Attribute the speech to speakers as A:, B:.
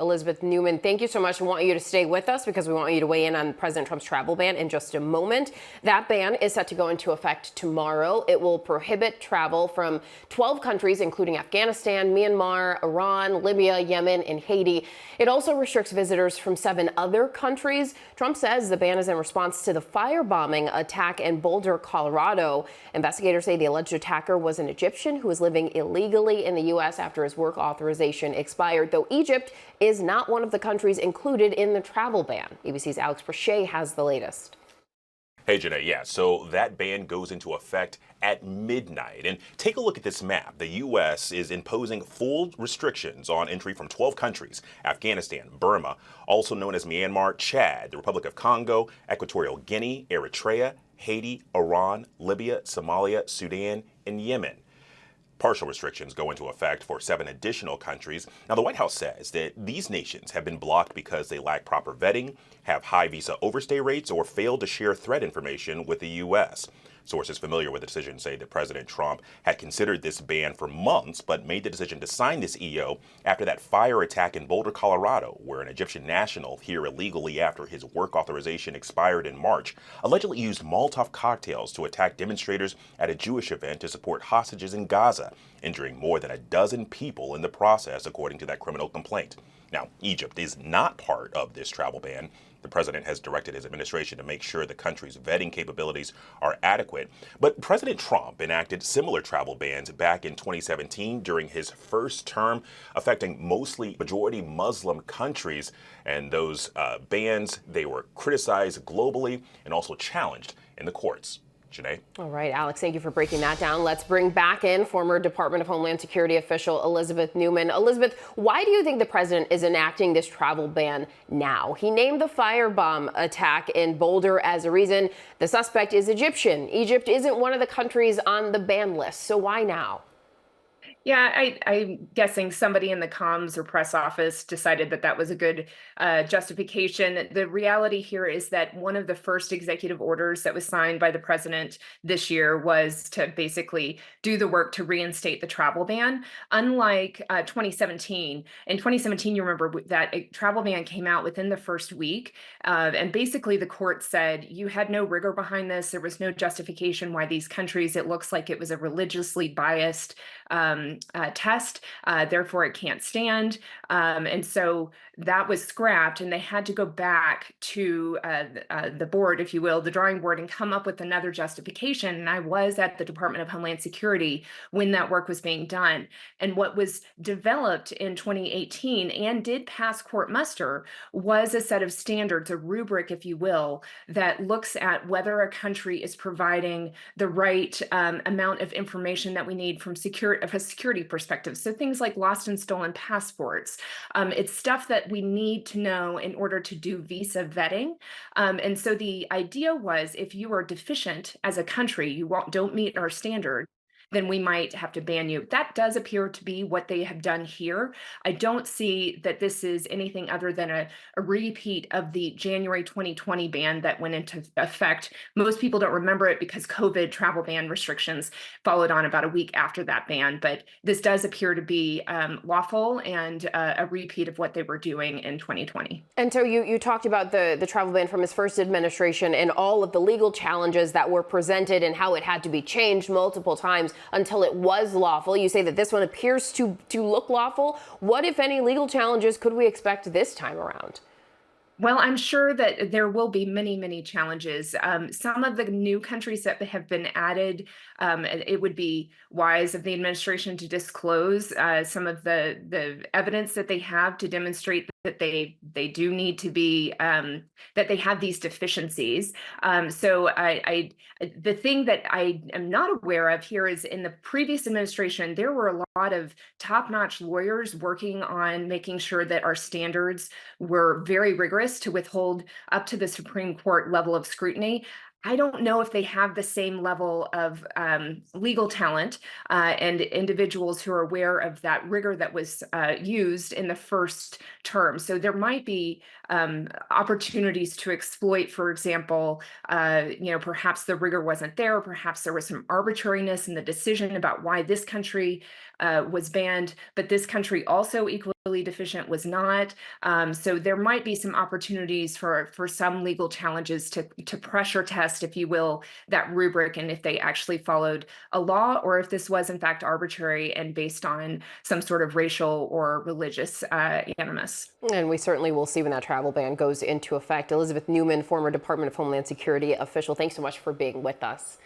A: Elizabeth Newman, thank you so much. I want you to stay with us because we want you to weigh in on President Trump's travel ban in just a moment. That ban is set to go into effect tomorrow. It will prohibit travel from 12 countries, including Afghanistan, Myanmar, Iran, Libya, Yemen, and Haiti. It also restricts visitors from 7 other countries. Trump says the ban is in response to the firebombing attack in Boulder, Colorado. Investigators say the alleged attacker was an Egyptian who was living illegally in the U.S. after his work authorization expired, though Egypt is not one of the countries included in the travel ban. ABC's Alex Brachet has the latest.
B: Hey, Janae, yeah, so that ban goes into effect at midnight. And take a look at this map. The U.S. is imposing full restrictions on entry from 12 countries: Afghanistan, Burma, also known as Myanmar, Chad, the Republic of Congo, Equatorial Guinea, Eritrea, Haiti, Iran, Libya, Somalia, Sudan, and Yemen. Partial restrictions go into effect for 7 additional countries. Now, the White House says that these nations have been blocked because they lack proper vetting, have high visa overstay rates, or fail to share threat information with the U.S. Sources familiar with the decision say that President Trump had considered this ban for months, but made the decision to sign this EO after that fire attack in Boulder, Colorado, where an Egyptian national here illegally after his work authorization expired in March allegedly used Molotov cocktails to attack demonstrators at a Jewish event to support hostages in Gaza, injuring more than a dozen people in the process, according to that criminal complaint. Now, Egypt is not part of this travel ban. The president has directed his administration to make sure the country's vetting capabilities are adequate. But President Trump enacted similar travel bans back in 2017 during his first term, affecting mostly majority Muslim countries. And those bans, they were criticized globally and also challenged in the courts. Janae?
A: All right, Alex, thank you for breaking that down. Let's bring back in former Department of Homeland Security official Elizabeth Newman. Elizabeth, why do you think the president is enacting this travel ban now? He named the firebomb attack in Boulder as a reason. The suspect is Egyptian. Egypt isn't one of the countries on the ban list, so why now?
C: Yeah, I'm guessing somebody in the comms or press office decided that that was a good justification. The reality here is that one of the first executive orders that was signed by the president this year was to basically do the work to reinstate the travel ban. Unlike 2017, in 2017, you remember that a travel ban came out within the first week. And basically the court said you had no rigor behind this. There was no justification why these countries, it looks like it was a religiously biased test, therefore it can't stand. And so that was scrapped, and they had to go back to the board, if you will, the drawing board, and come up with another justification. And I was at the Department of Homeland Security when that work was being done. And what was developed in 2018 and did pass court muster was a set of standards, a rubric, if you will, that looks at whether a country is providing the right amount of information that we need from a security perspective. So things like lost and stolen passports. It's stuff that we need to know in order to do visa vetting. And so the idea was, if you are deficient as a country, you don't meet our standard, then we might have to ban you. That does appear to be what they have done here. I don't see that this is anything other than a repeat of the January 2020 ban that went into effect. Most people don't remember it because COVID travel ban restrictions followed on about a week after that ban, but this does appear to be lawful and a repeat of what they were doing in 2020.
A: And so you talked about the travel ban from his first administration and all of the legal challenges that were presented and how it had to be changed multiple times until it was lawful. You say that this one appears to look lawful. What, if any, legal challenges could we expect this time around?
C: Well, I'm sure that there will be many, many challenges. Some of the new countries that have been added, it would be wise of the administration to disclose some of the evidence that they have to demonstrate that they do need to be, that they have these deficiencies. So the thing that I am not aware of here is in the previous administration, there were a lot of top-notch lawyers working on making sure that our standards were very rigorous to withhold up to the Supreme Court level of scrutiny. I don't know if they have the same level of legal talent and individuals who are aware of that rigor that was used in the first term. So there might be opportunities to exploit, for example, perhaps the rigor wasn't there, perhaps there was some arbitrariness in the decision about why this country was banned, but this country also equally deficient was not. So there might be some opportunities for some legal challenges to pressure test, if you will, that rubric, and if they actually followed a law, or if this was in fact arbitrary and based on some sort of racial or religious animus.
A: And we certainly will see when that travel ban goes into effect. Elizabeth Newman, former Department of Homeland Security official, thanks so much for being with us.